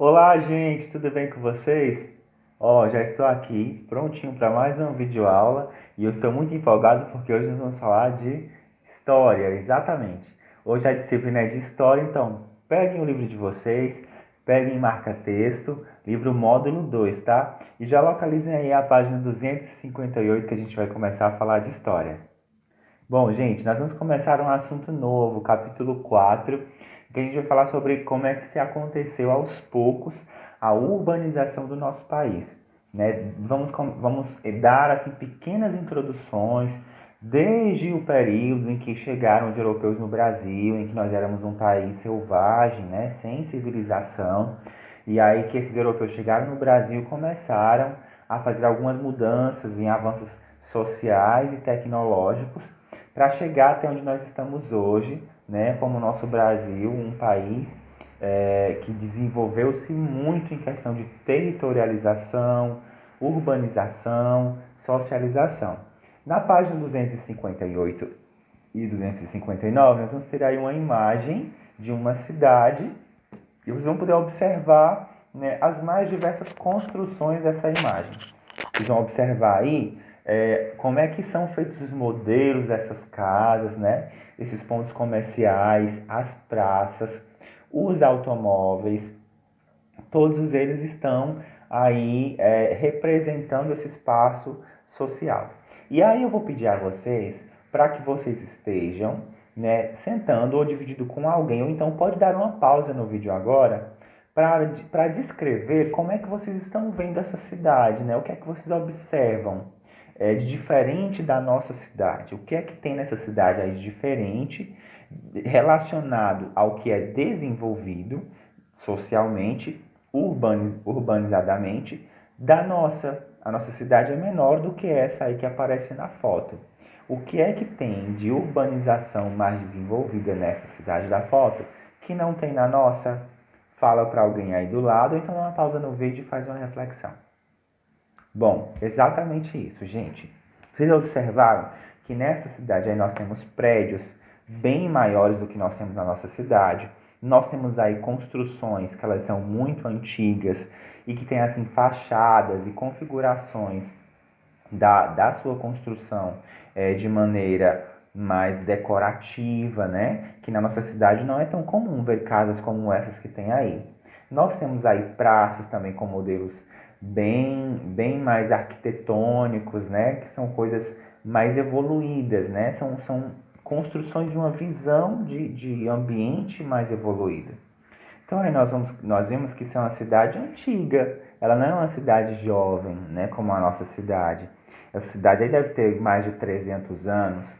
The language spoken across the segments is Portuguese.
Olá, gente, tudo bem com vocês? Já estou aqui prontinho para mais uma videoaula e eu estou muito empolgado porque hoje nós vamos falar de história, exatamente. Hoje a disciplina é de história, então peguem o livro de vocês, peguem marca-texto, livro módulo 2, tá? E já localizem aí a página 258 que a gente vai começar a falar de história. Bom, gente, nós vamos começar um assunto novo, capítulo 4, que a gente vai falar sobre como é que se aconteceu aos poucos a urbanização do nosso país, né? Vamos dar assim pequenas introduções desde o período em que chegaram os europeus no Brasil, em que nós éramos um país selvagem, né, sem civilização, e aí que esses europeus chegaram no Brasil e começaram a fazer algumas mudanças em avanços sociais e tecnológicos para chegar até onde nós estamos hoje, né, como o nosso Brasil, um país que desenvolveu-se muito em questão de territorialização, urbanização, socialização. Na página 258 e 259, nós vamos ter aí uma imagem de uma cidade e vocês vão poder observar, né, as mais diversas construções dessa imagem. Vocês vão observar aí como é que são feitos os modelos dessas casas, né? Esses pontos comerciais, as praças, os automóveis, todos eles estão aí representando esse espaço social. E aí eu vou pedir a vocês para que vocês estejam, né, sentando ou dividindo com alguém, ou então pode dar uma pausa no vídeo agora para descrever como é que vocês estão vendo essa cidade, né? O que é que vocês observam de diferente da nossa cidade? O que é que tem nessa cidade aí de diferente relacionado ao que é desenvolvido socialmente, urbanizadamente, da nossa. A nossa cidade é menor do que essa aí que aparece na foto. O que é que tem de urbanização mais desenvolvida nessa cidade da foto que não tem na nossa? Fala para alguém aí do lado, ou então dá uma pausa no vídeo e faz uma reflexão. Bom, exatamente isso, gente. Vocês observaram que nessa cidade aí nós temos prédios bem maiores do que nós temos na nossa cidade. Nós temos aí construções que elas são muito antigas e que têm assim fachadas e configurações da sua construção de maneira mais decorativa, né? Que na nossa cidade não é tão comum ver casas como essas que tem aí. Nós temos aí praças também com modelos bem mais arquitetônicos, né? Que são coisas mais evoluídas, né? São construções de uma visão de ambiente mais evoluída. Então aí nós vemos que isso é uma cidade antiga, ela não é uma cidade jovem, né, como a nossa cidade. Essa cidade aí deve ter mais de 300 anos.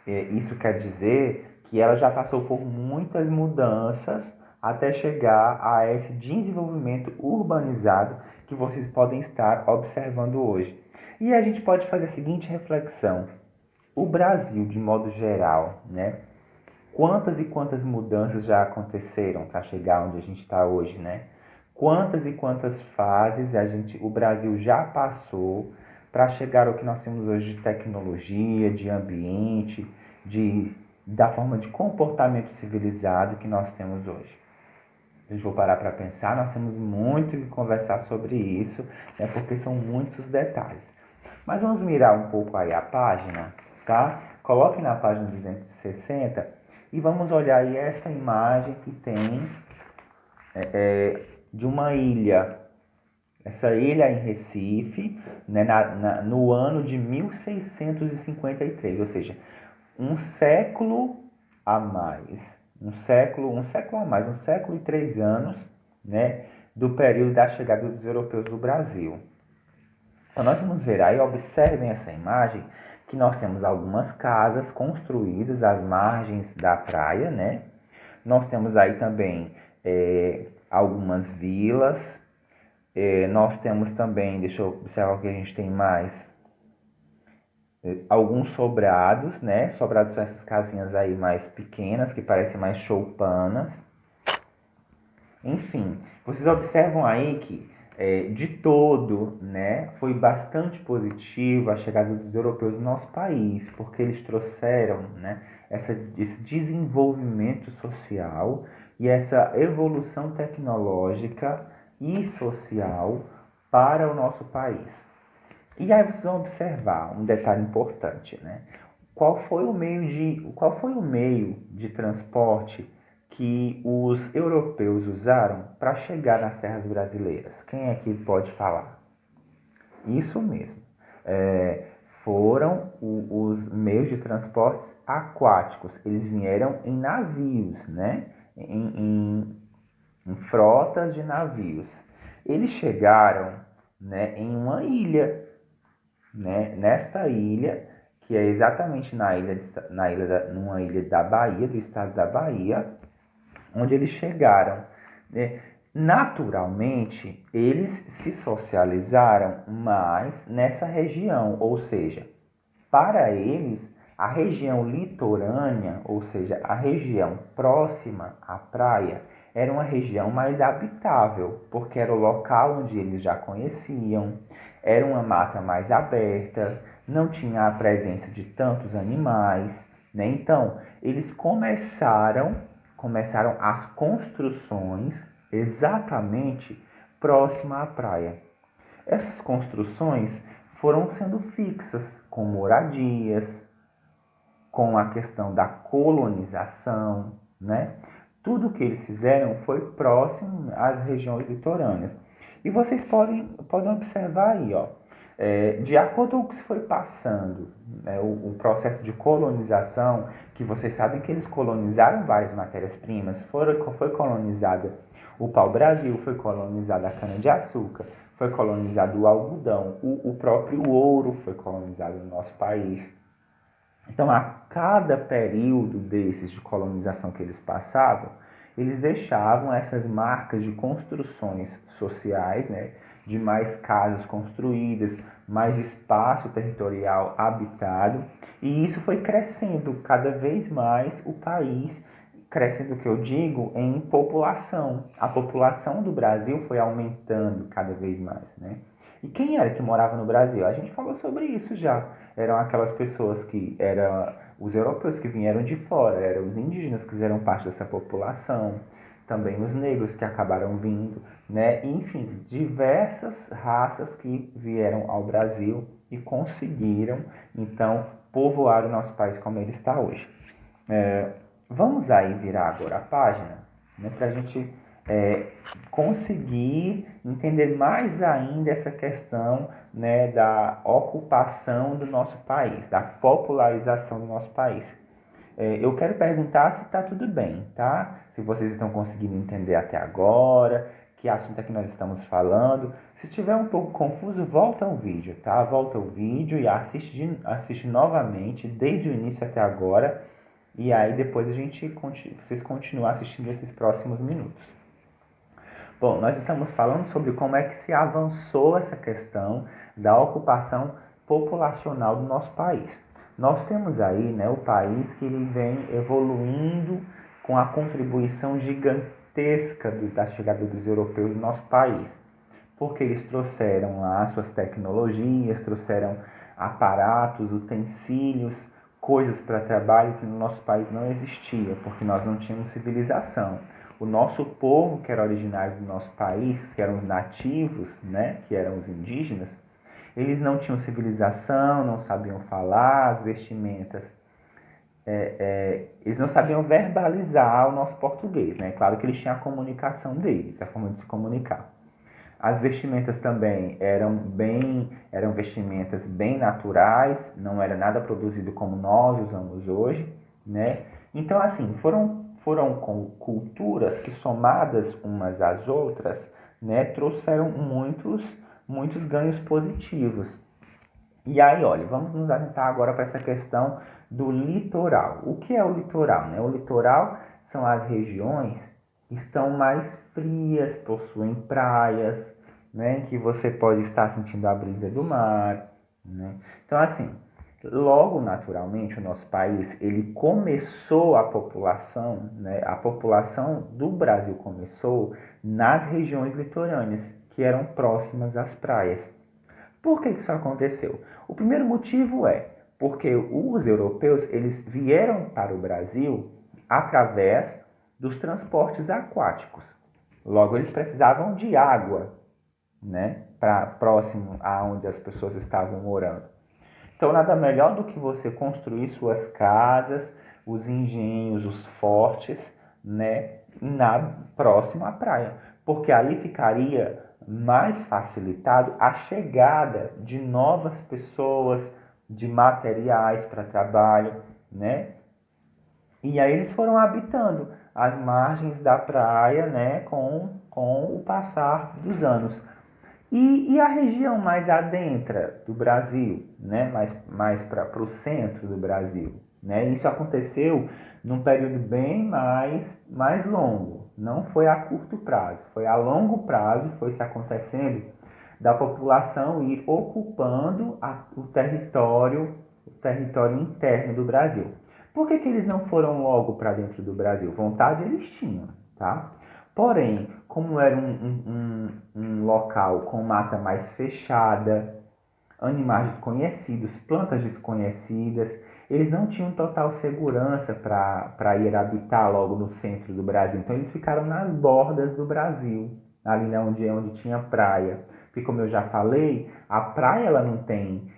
Isso quer dizer que ela já passou por muitas mudanças até chegar a esse desenvolvimento urbanizado que vocês podem estar observando hoje. E a gente pode fazer a seguinte reflexão: o Brasil, de modo geral, né? Quantas e quantas mudanças já aconteceram para chegar onde a gente está hoje, né? Quantas e quantas fases o Brasil já passou para chegar ao que nós temos hoje de tecnologia, de ambiente, da forma de comportamento civilizado que nós temos hoje. A gente for parar para pensar, nós temos muito que conversar sobre isso, né, porque são muitos os detalhes. Mas vamos mirar um pouco aí a página, tá? Coloque na página 260 e vamos olhar aí esta imagem que tem de uma ilha. Essa ilha em Recife, né, no ano de 1653, ou seja, um século a mais, um século e 3 anos, né, do período da chegada dos europeus do Brasil. Então nós vamos ver aí, observem essa imagem, que nós temos algumas casas construídas às margens da praia, né? Nós temos aí também algumas vilas. Nós temos também, deixa eu observar o que a gente tem mais, alguns sobrados, né? Sobrados são essas casinhas aí mais pequenas, que parecem mais choupanas. Enfim, vocês observam aí que de todo, né, foi bastante positivo a chegada dos europeus no nosso país, porque eles trouxeram, né, esse desenvolvimento social e essa evolução tecnológica e social para o nosso país. E aí vocês vão observar um detalhe importante, né? Qual foi o meio de transporte que os europeus usaram para chegar nas terras brasileiras? Quem é que pode falar? Isso mesmo. Foram os meios de transportes aquáticos. Eles vieram em navios, né? Em frotas de navios. Eles chegaram, né, em uma ilha, né? Nesta ilha, que é exatamente numa ilha da Bahia, do estado da Bahia, onde eles chegaram, né? Naturalmente, eles se socializaram mais nessa região, ou seja, para eles, a região litorânea, ou seja, a região próxima à praia, era uma região mais habitável, porque era o local onde eles já conheciam, era uma mata mais aberta, não tinha a presença de tantos animais, né? Então, eles começaram as construções exatamente próxima à praia. Essas construções foram sendo fixas com moradias, com a questão da colonização, né? Tudo que eles fizeram foi próximo às regiões litorâneas. E vocês podem observar aí, ó, de acordo com o que se foi passando, né, o processo de colonização, que vocês sabem que eles colonizaram várias matérias-primas, foi colonizada o pau-brasil, foi colonizada a cana-de-açúcar, foi colonizado o algodão, o próprio ouro foi colonizado no nosso país. Então, a cada período desses de colonização que eles passavam, eles deixavam essas marcas de construções sociais, né, de mais casas construídas, mais espaço territorial habitado, e isso foi crescendo cada vez mais o país, crescendo, que eu digo, em população. A população do Brasil foi aumentando cada vez mais, né? E quem era que morava no Brasil? A gente falou sobre isso já. Eram aquelas pessoas que eram os europeus que vieram de fora, eram os indígenas que fizeram parte dessa população, também os negros que acabaram vindo, né? Enfim, diversas raças que vieram ao Brasil e conseguiram, então, povoar o nosso país como ele está hoje. Vamos aí virar agora a página, né, para a gente conseguir entender mais ainda essa questão, né, da ocupação do nosso país, da popularização do nosso país. Eu quero perguntar se está tudo bem, tá? Se vocês estão conseguindo entender até agora, que assunto é que nós estamos falando. Se estiver um pouco confuso, volta ao vídeo, tá? Volta ao vídeo e assiste novamente, desde o início até agora. E aí depois vocês continuam assistindo esses próximos minutos. Bom, nós estamos falando sobre como é que se avançou essa questão da ocupação populacional do nosso país. Nós temos aí, né, o país que ele vem evoluindo com a contribuição gigantesca da chegada dos europeus no nosso país, porque eles trouxeram lá suas tecnologias, trouxeram aparatos, utensílios, coisas para trabalho que no nosso país não existia, porque nós não tínhamos civilização. O nosso povo, que era originário do nosso país, que eram os nativos, né, que eram os indígenas, eles não tinham civilização, não sabiam falar, as vestimentas, eles não sabiam verbalizar o nosso português, né? Claro que eles tinham a comunicação deles, a forma de se comunicar. As vestimentas também eram vestimentas bem naturais, não era nada produzido como nós usamos hoje, né? Então, assim, foram culturas que, somadas umas às outras, né, trouxeram muitos ganhos positivos. E aí, olha, vamos nos atentar agora para essa questão do litoral. O que é o litoral, né? O litoral são as regiões que são mais frias, possuem praias, né, em que você pode estar sentindo a brisa do mar, né? Então, assim, logo, naturalmente, o nosso país, ele começou né, a população do Brasil começou nas regiões litorâneas, que eram próximas às praias. Por que isso aconteceu? O primeiro motivo é porque os europeus, eles vieram para o Brasil através dos transportes aquáticos. Logo, eles precisavam de água, né, para próximo aonde as pessoas estavam morando. Então, nada melhor do que você construir suas casas, os engenhos, os fortes, né, próximo à praia, porque ali ficaria mais facilitado a chegada de novas pessoas, de materiais para trabalho, né? E aí eles foram habitando as margens da praia, né, com o passar dos anos. E a região mais adentra do Brasil, né? Mais para o centro do Brasil. Né? Isso aconteceu num período bem mais longo. Não foi a curto prazo, foi a longo prazo, foi se acontecendo da população ir ocupando o território interno do Brasil. Por que eles não foram logo para dentro do Brasil? Vontade eles tinham, tá? Porém, como era um local com mata mais fechada, animais desconhecidos, plantas desconhecidas, eles não tinham total segurança para ir habitar logo no centro do Brasil. Então, eles ficaram nas bordas do Brasil, ali onde tinha praia. Porque, como eu já falei, a praia ela não tem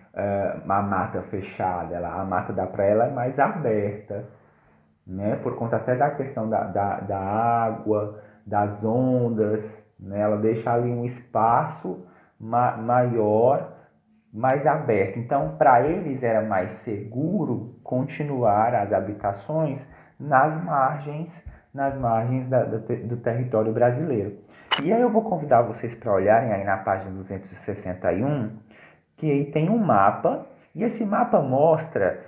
uma mata fechada, a mata da praia ela é mais aberta, né? Por conta até da questão da água, das ondas, né? Ela deixa ali um espaço maior, mais aberto. Então, para eles era mais seguro continuar as habitações nas margens do território brasileiro. E aí eu vou convidar vocês para olharem aí na página 261, que aí tem um mapa, e esse mapa mostra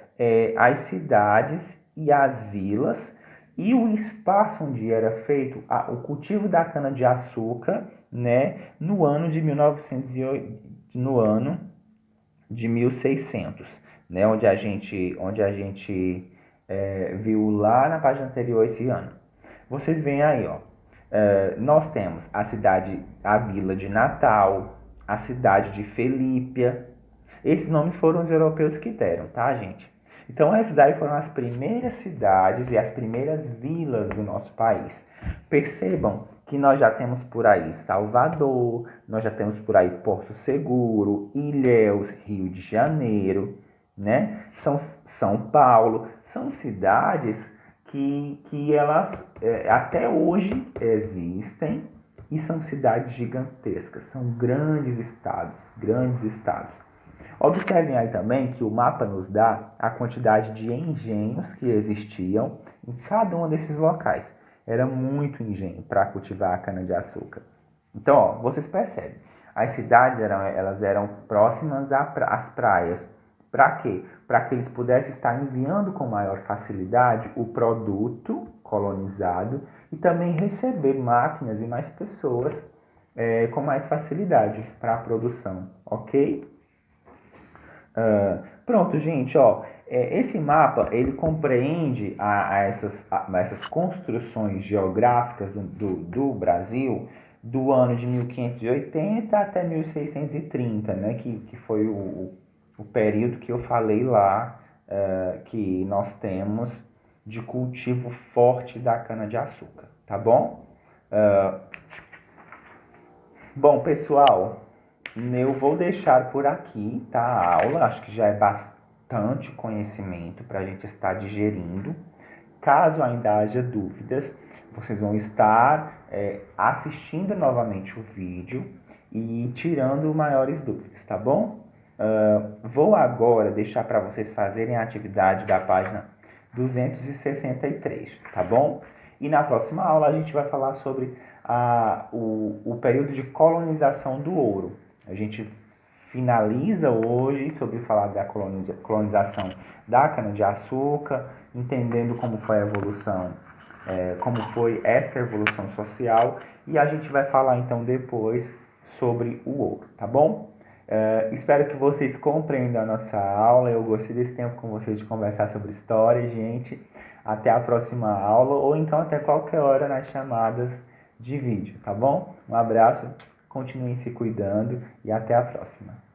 as cidades e as vilas e o espaço onde era feito o cultivo da cana-de-açúcar, né, no ano de 1908, no ano de 1600, né, onde a gente viu lá na página anterior esse ano. Vocês veem aí, ó, nós temos a vila de Natal, a cidade de Felípia. Esses nomes foram os europeus que deram, tá, gente? Então, essas aí foram as primeiras cidades e as primeiras vilas do nosso país. Percebam que nós já temos por aí Salvador, nós já temos por aí Porto Seguro, Ilhéus, Rio de Janeiro, né? São Paulo. São cidades que elas até hoje existem e são cidades gigantescas, são grandes estados, grandes estados. Observem aí também que o mapa nos dá a quantidade de engenhos que existiam em cada um desses locais. Era muito engenho para cultivar a cana-de-açúcar. Então, ó, vocês percebem, as cidades elas eram próximas às praias. Para quê? Para que eles pudessem estar enviando com maior facilidade o produto colonizado e também receber máquinas e mais pessoas com mais facilidade para a produção, ok? Pronto, gente, ó, esse mapa ele compreende essas construções geográficas do Brasil do ano de 1580 até 1630, né, que foi o período que eu falei lá, que nós temos de cultivo forte da cana-de-açúcar, tá bom? Bom, pessoal, eu vou deixar por aqui, tá, a aula. Acho que já é bastante conhecimento para a gente estar digerindo. Caso ainda haja dúvidas, vocês vão estar assistindo novamente o vídeo e tirando maiores dúvidas, tá bom? Vou agora deixar para vocês fazerem a atividade da página 263, tá bom? E na próxima aula a gente vai falar sobre o período de colonização do ouro. A gente finaliza hoje sobre falar da colonização da cana-de-açúcar, entendendo como foi a evolução, como foi esta evolução social, e a gente vai falar então depois sobre o ouro, tá bom? Espero que vocês compreendam a nossa aula. Eu gostei desse tempo com vocês de conversar sobre história, gente. Até a próxima aula, ou então até qualquer hora nas chamadas de vídeo, tá bom? Um abraço, continuem se cuidando e até a próxima.